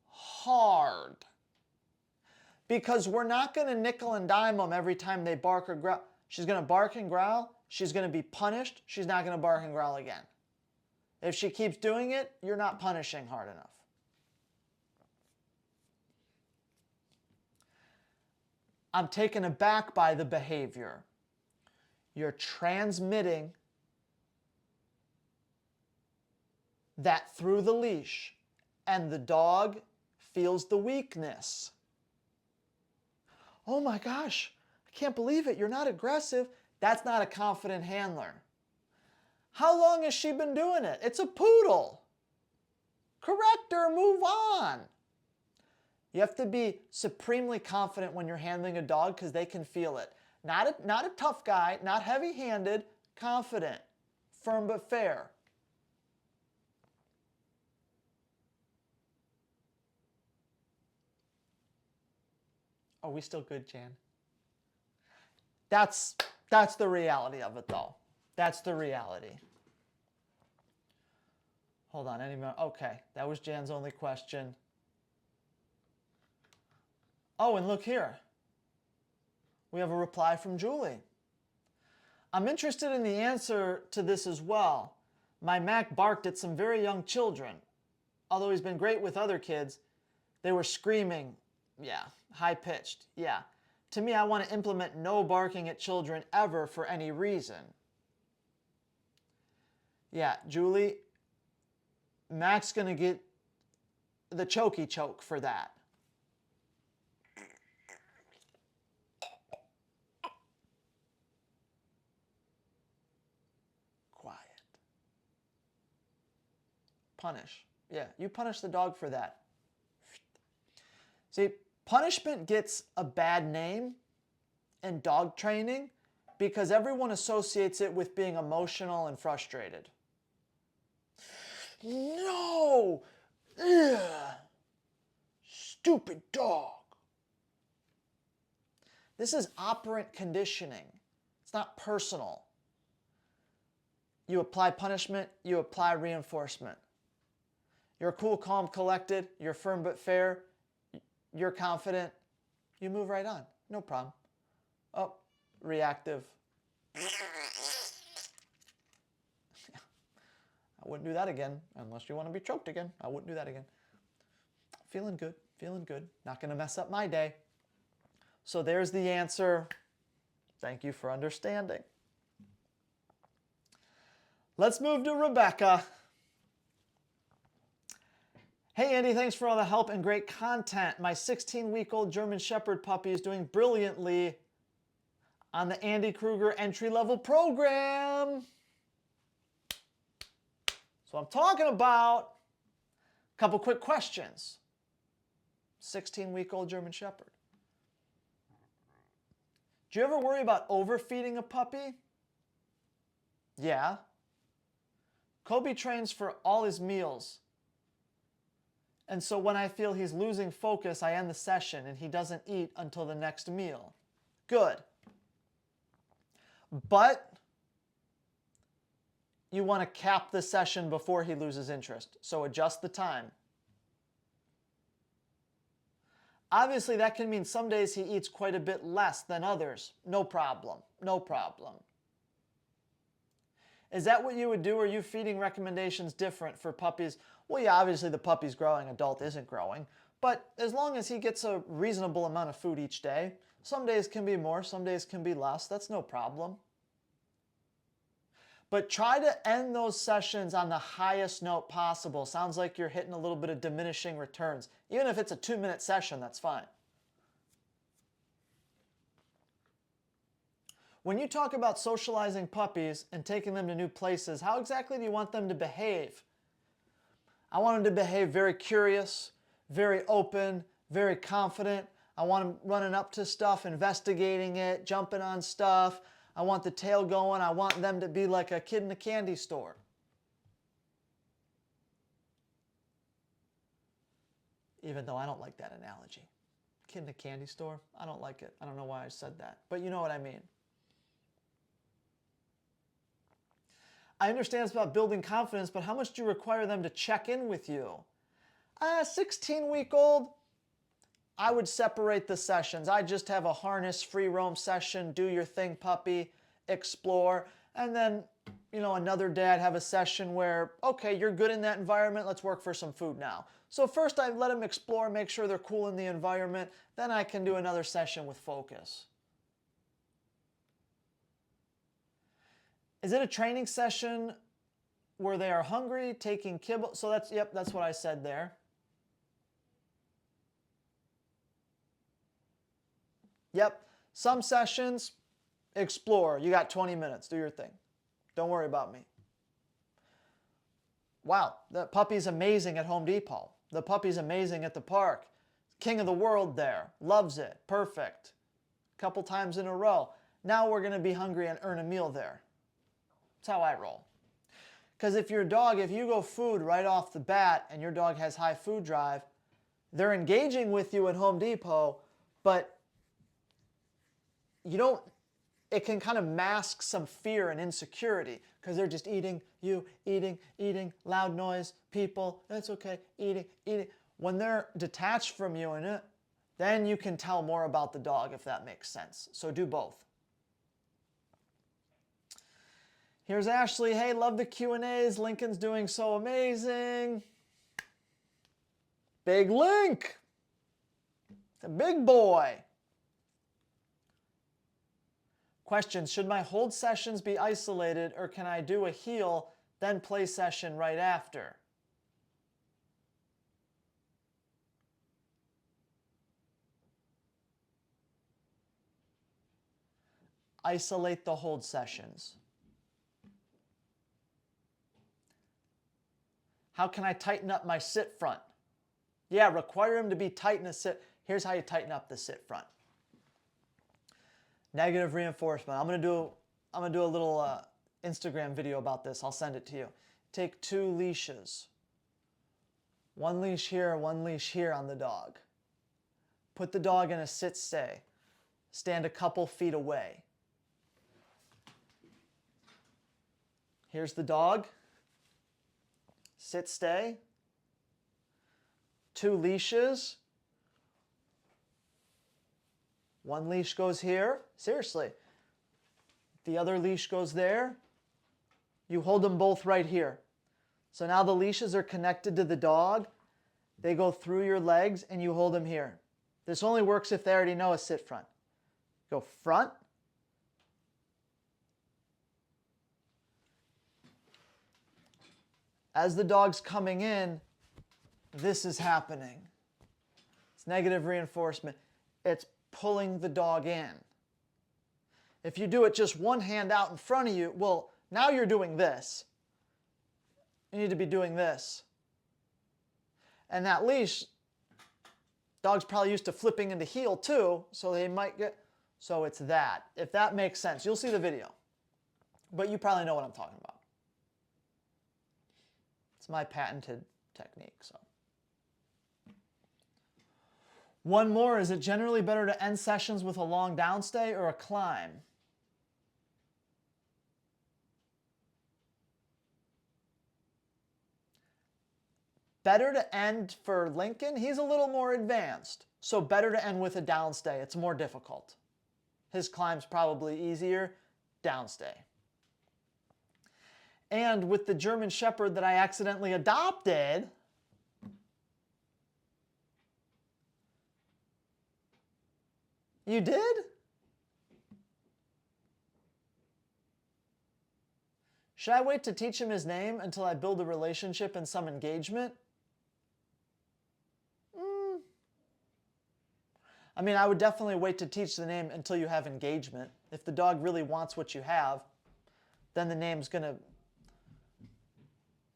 hard. Because we're not going to nickel and dime them every time they bark or growl. She's going to bark and growl. She's going to be punished. She's not going to bark and growl again. If she keeps doing it, you're not punishing hard enough. I'm taken aback by the behavior. You're transmitting that through the leash, and the dog feels the weakness. Oh my gosh, I can't believe it. You're not aggressive. That's not a confident handler. How long has she been doing it? It's a poodle. Correct her, move on. You have to be supremely confident when you're handling a dog because they can feel it. Not a tough guy, not heavy-handed, confident, firm but fair. Are we still good, Jan? That's the reality of it, though. That's the reality. Hold on, any more? Okay, that was Jan's only question. Oh, and look here. We have a reply from Julie. I'm interested in the answer to this as well. My Mac barked at some very young children. Although he's been great with other kids, they were screaming. Yeah, high-pitched. Yeah. To me, I want to implement no barking at children ever for any reason. Yeah, Julie, Mac's going to get the chokey choke for that. Quiet. Punish. Yeah, you punish the dog for that. See, punishment gets a bad name in dog training because everyone associates it with being emotional and frustrated. No! Ugh. Stupid dog. This is operant conditioning. It's not personal. You apply punishment, you apply reinforcement. You're cool, calm, collected, you're firm but fair, you're confident, you move right on. No problem. Oh, reactive. I wouldn't do that again unless you want to be choked again. I wouldn't do that again. Feeling good, feeling good. Not going to mess up my day. So there's the answer. Thank you for understanding. Let's move to Rebecca. Hey Andy, thanks for all the help and great content. My 16-week-old German Shepherd puppy is doing brilliantly on the Andy Kruger entry-level program. So I'm talking about a couple quick questions. 16-week-old German Shepherd. Do you ever worry about overfeeding a puppy? Yeah. Kobe trains for all his meals. And so when I feel he's losing focus, I end the session and he doesn't eat until the next meal. Good. But you want to cap the session before he loses interest. So adjust the time. Obviously, that can mean some days he eats quite a bit less than others. No problem. No problem. Is that what you would do? Are you feeding recommendations different for puppies? Well, yeah, obviously the puppy's growing, adult isn't growing. But as long as he gets a reasonable amount of food each day, some days can be more, some days can be less. That's no problem. But try to end those sessions on the highest note possible. Sounds like you're hitting a little bit of diminishing returns. Even if it's a 2-minute session, that's fine. When you talk about socializing puppies and taking them to new places, how exactly do you want them to behave? I want them to behave very curious, very open, very confident. I want them running up to stuff, investigating it, jumping on stuff. I want the tail going. I want them to be like a kid in a candy store. Even though I don't like that analogy. Kid in a candy store? I don't like it. I don't know why I said that. But you know what I mean. I understand it's about building confidence, but how much do you require them to check in with you? 16-week-old, I would separate the sessions. I just have a harness free roam session, do your thing puppy, explore, and then, another day I'd have a session where, okay, you're good in that environment, let's work for some food now. So first I let them explore, make sure they're cool in the environment, then I can do another session with focus. Is it a training session where they are hungry, taking kibble? So that's what I said there. Yep, some sessions, explore. You got 20 minutes, do your thing. Don't worry about me. Wow, the puppy's amazing at Home Depot. The puppy's amazing at the park. King of the world there, loves it, perfect. Couple times in a row. Now we're gonna be hungry and earn a meal there. That's how I roll. Because if you go food right off the bat and your dog has high food drive, they're engaging with you at Home Depot, but it can kind of mask some fear and insecurity because they're just eating, loud noise, people, that's okay, eating. When they're detached from you in it, then you can tell more about the dog if that makes sense. So do both. Here's Ashley. Hey, love the Q&As. Lincoln's doing so amazing. Big Link. The big boy. Question, should my hold sessions be isolated or can I do a heel, then play session right after? Isolate the hold sessions. How can I tighten up my sit front? Yeah, require him to be tight in a sit. Here's how you tighten up the sit front. Negative reinforcement. I'm gonna do a little Instagram video about this. I'll send it to you. Take 2 leashes. One leash here, one leash here on the dog. Put the dog in a sit-stay. Stand a couple feet away. Here's the dog. Sit-stay. 2 leashes. One leash goes here. Seriously. The other leash goes there. You hold them both right here. So now the leashes are connected to the dog. They go through your legs and you hold them here. This only works if they already know a sit front. Go front. As the dog's coming in, this is happening. It's negative reinforcement. It's pulling the dog in. If you do it just one hand out in front of you, well, now you're doing this. You need to be doing this. And that leash, dog's probably used to flipping into heel too, so they might get, so it's that. If that makes sense, you'll see the video. But you probably know what I'm talking about. It's my patented technique, so. One more, is it generally better to end sessions with a long downstay or a climb? Better to end for Lincoln. He's a little more advanced. So better to end with a downstay. It's more difficult. His climb's probably easier. Downstay. And with the German Shepherd that I accidentally adopted, you did? Should I wait to teach him his name until I build a relationship and some engagement? I mean, I would definitely wait to teach the name until you have engagement. If the dog really wants what you have, then the name's going to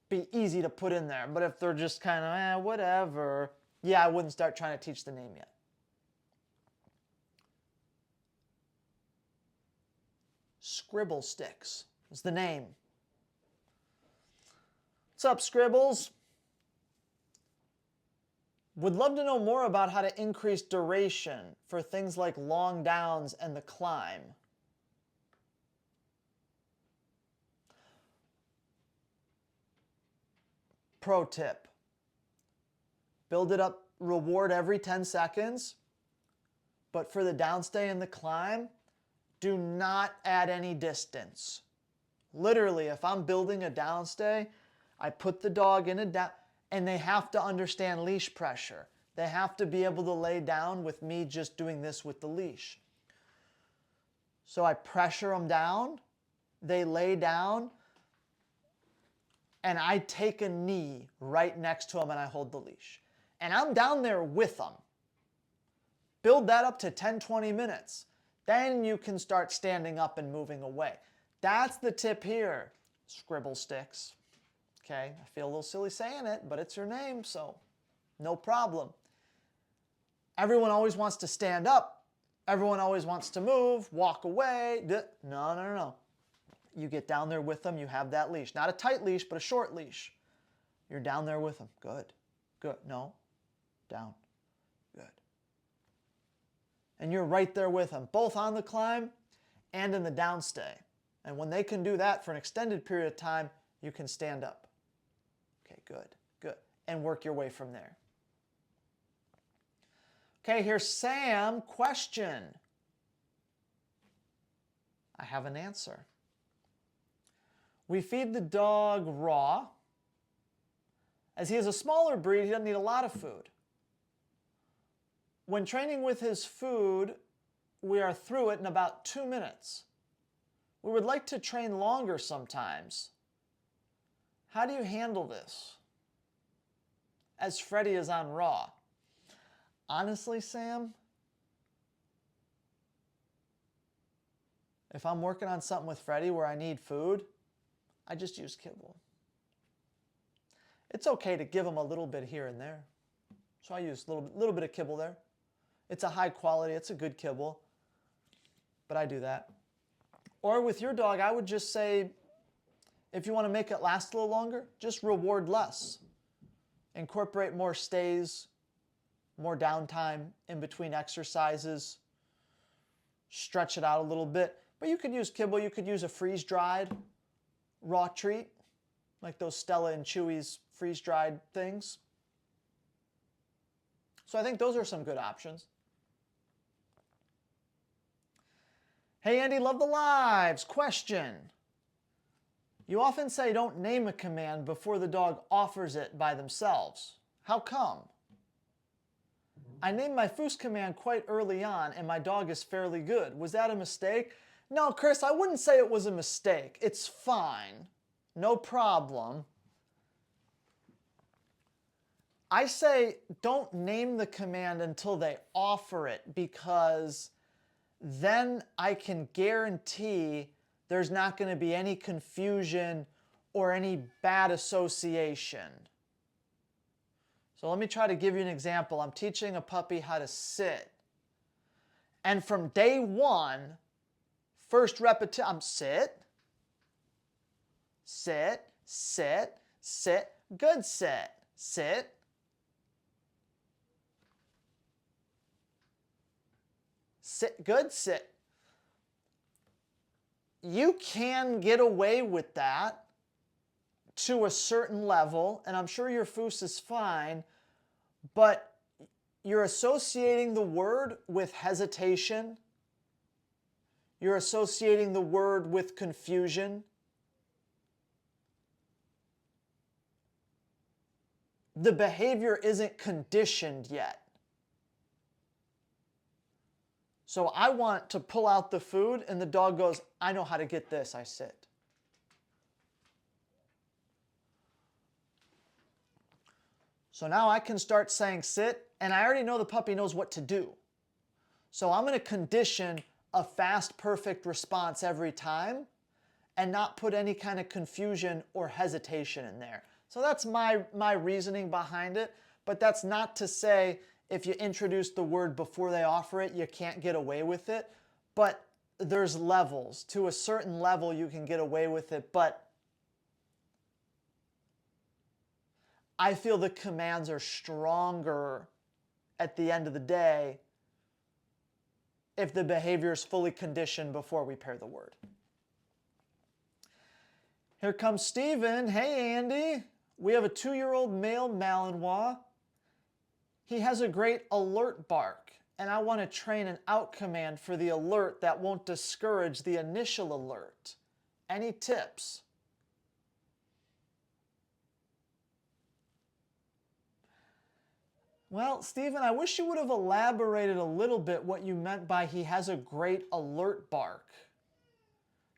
be easy to put in there. But if they're just kind of, whatever, yeah, I wouldn't start trying to teach the name yet. Scribble Sticks is the name. What's up, Scribbles? Would love to know more about how to increase duration for things like long downs and the climb. Pro tip. Build it up, reward every 10 seconds. But for the downstay and the climb, do not add any distance. Literally, if I'm building a downstay, I put the dog in a down, and they have to understand leash pressure. They have to be able to lay down with me just doing this with the leash. So I pressure them down, they lay down, and I take a knee right next to them and I hold the leash. And I'm down there with them. Build that up to 10, 20 minutes. Then you can start standing up and moving away. That's the tip here, Scribble Sticks. Okay, I feel a little silly saying it, but it's your name, so no problem. Everyone always wants to stand up. Everyone always wants to move, walk away. No. You get down there with them, you have that leash. Not a tight leash, but a short leash. You're down there with them. Good. No. Down. Good. And you're right there with them, both on the climb and in the downstay. And when they can do that for an extended period of time, you can stand up. Okay, good. And work your way from there. Okay, here's Sam. Question. I have an answer. We feed the dog raw. As he is a smaller breed, he doesn't need a lot of food. When training with his food, we are through it in about 2 minutes. We would like to train longer sometimes. How do you handle this? As Freddie is on raw. Honestly, Sam, if I'm working on something with Freddie where I need food, I just use kibble. It's okay to give him a little bit here and there. So I use a little bit of kibble there. It's a high quality, it's a good kibble, but I do that. Or with your dog, I would just say, if you want to make it last a little longer, just reward less. Incorporate more stays, more downtime in between exercises. Stretch it out a little bit. But you could use kibble. You could use a freeze-dried raw treat, like those Stella and Chewy's freeze-dried things. So I think those are some good options. Hey Andy, love the lives. Question. You often say don't name a command before the dog offers it by themselves. How come? I named my Foos command quite early on and my dog is fairly good. Was that a mistake? No, Chris, I wouldn't say it was a mistake. It's fine. No problem. I say don't name the command until they offer it, because then I can guarantee there's not going to be any confusion or any bad association. So let me try to give you an example. I'm teaching a puppy how to sit. And from day one, first repetition, I'm sit, sit, sit, sit, good sit, sit. Sit, good sit. You can get away with that to a certain level, and I'm sure your Foos is fine, but you're associating the word with hesitation. You're associating the word with confusion. The behavior isn't conditioned yet. So I want to pull out the food and the dog goes, I know how to get this, I sit. So now I can start saying sit, and I already know the puppy knows what to do. So I'm going to condition a fast, perfect response every time and not put any kind of confusion or hesitation in there. So that's my reasoning behind it, but that's not to say if you introduce the word before they offer it, you can't get away with it. But there's levels. To a certain level, you can get away with it, but I feel the commands are stronger at the end of the day if the behavior is fully conditioned before we pair the word. Here comes Steven. Hey, Andy. We have a 2-year-old male Malinois. He has a great alert bark, and I want to train an out command for the alert that won't discourage the initial alert. Any tips? Well, Stephen, I wish you would have elaborated a little bit what you meant by he has a great alert bark.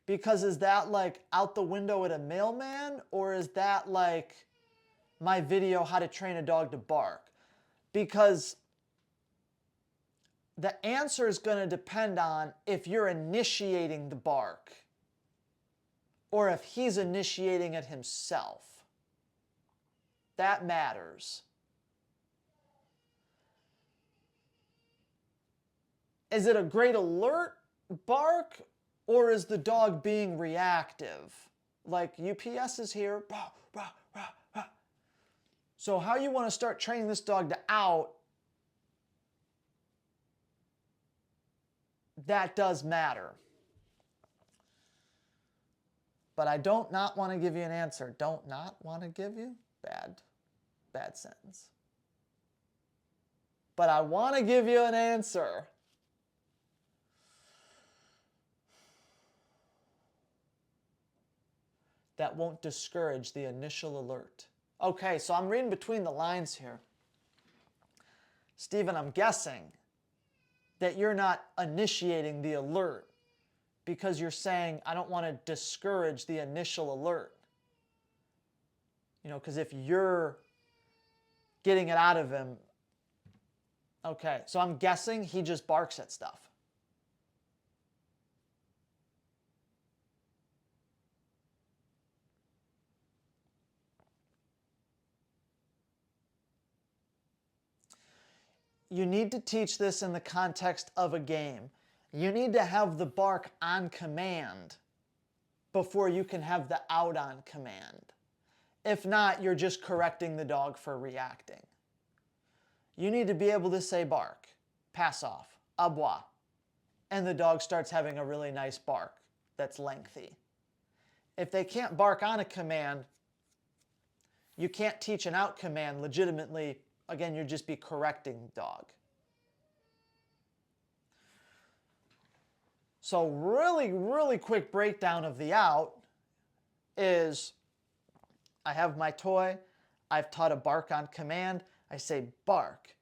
Because is that like out the window at a mailman, or is that like my video how to train a dog to bark? Because the answer is going to depend on if you're initiating the bark or if he's initiating it himself. That matters. Is it a great alert bark, or is the dog being reactive? Like UPS is here. Rah, rah, rah, rah. So how you want to start training this dog to out, that does matter. But I don't not want to give you an answer. Don't not want to give you? Bad sentence. But I want to give you an answer. That won't discourage the initial alert. Okay, so I'm reading between the lines here. Stephen, I'm guessing that you're not initiating the alert because you're saying, I don't want to discourage the initial alert. You know, because if you're getting it out of him, okay, so I'm guessing he just barks at stuff. You need to teach this in the context of a game. You need to have the bark on command before you can have the out on command. If not, you're just correcting the dog for reacting. You need to be able to say bark, pass off, abois, and the dog starts having a really nice bark that's lengthy. If they can't bark on a command, you can't teach an out command legitimately. Again, you'd just be correcting the dog. So really quick breakdown of the out is I have my toy. I've taught a bark on command. I say bark,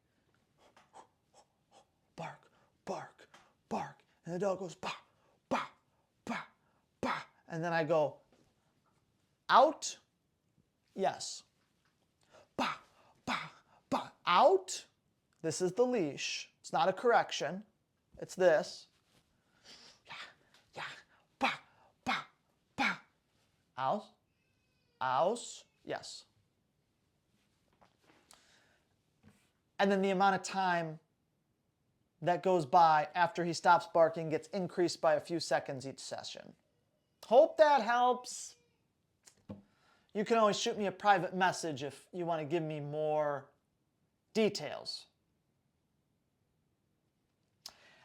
bark, bark, bark. And the dog goes bah, bah, bah, bah. And then I go out, yes. Bah, bah, bah. Out. This is the leash. It's not a correction. It's this. Yeah, yeah. Bah, bah, bah. Aus. Aus. Yes. And then the amount of time that goes by after he stops barking gets increased by a few seconds each session. Hope that helps. You can always shoot me a private message if you want to give me more details.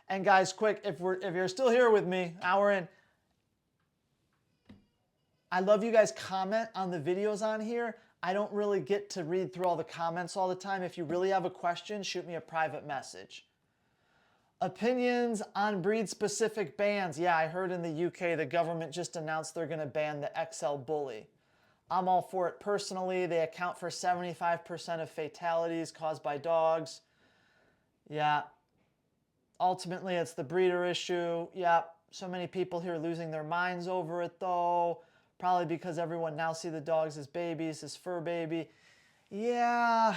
And guys, quick, if you're still here with me, hour in, I love you guys comment on the videos on here. I don't really get to read through all the comments all the time. If you really have a question, shoot me a private message. Opinions on breed-specific bans. Yeah, I heard in the UK the government just announced they're going to ban the XL Bully. I'm all for it personally. They account for 75% of fatalities caused by dogs. Yeah. Ultimately, it's the breeder issue. Yeah. So many people here losing their minds over it, though. Probably because everyone now see the dogs as babies, as fur baby. Yeah.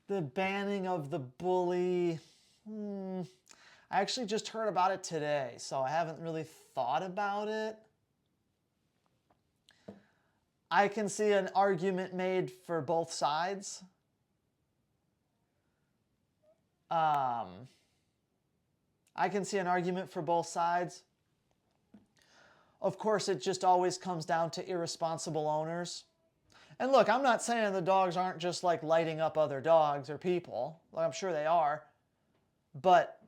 The banning of the bully. I actually just heard about it today, so I haven't really thought about it. I can see an argument made for both sides. I can see an argument for both sides. Of course, it just always comes down to irresponsible owners. And look, I'm not saying the dogs aren't just like lighting up other dogs or people. Like, I'm sure they are. But,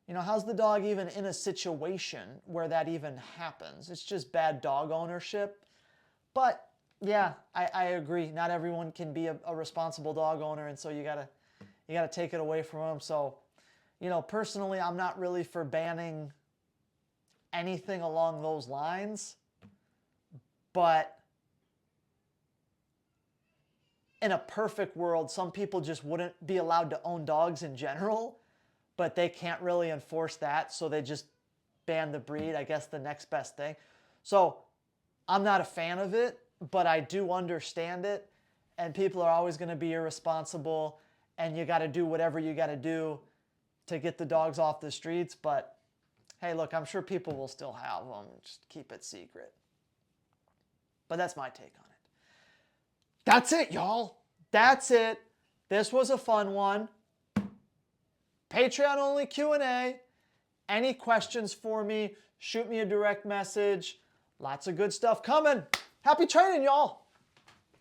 you know, how's the dog even in a situation where that even happens? It's just bad dog ownership. But, yeah, I agree. Not everyone can be a responsible dog owner, and so you gotta take it away from them. So, you know, personally, I'm not really for banning anything along those lines. But in a perfect world, some people just wouldn't be allowed to own dogs in general, but they can't really enforce that, so they just ban the breed, I guess the next best thing. So I'm not a fan of it, but I do understand it, and people are always going to be irresponsible, and you got to do whatever you got to do to get the dogs off the streets. But hey, look, I'm sure people will still have them. Just keep it secret. But that's my take on it. That's it, y'all. That's it. This was a fun one. Patreon only Q&A. Any questions for me, shoot me a direct message. Lots of good stuff coming. Happy training, y'all.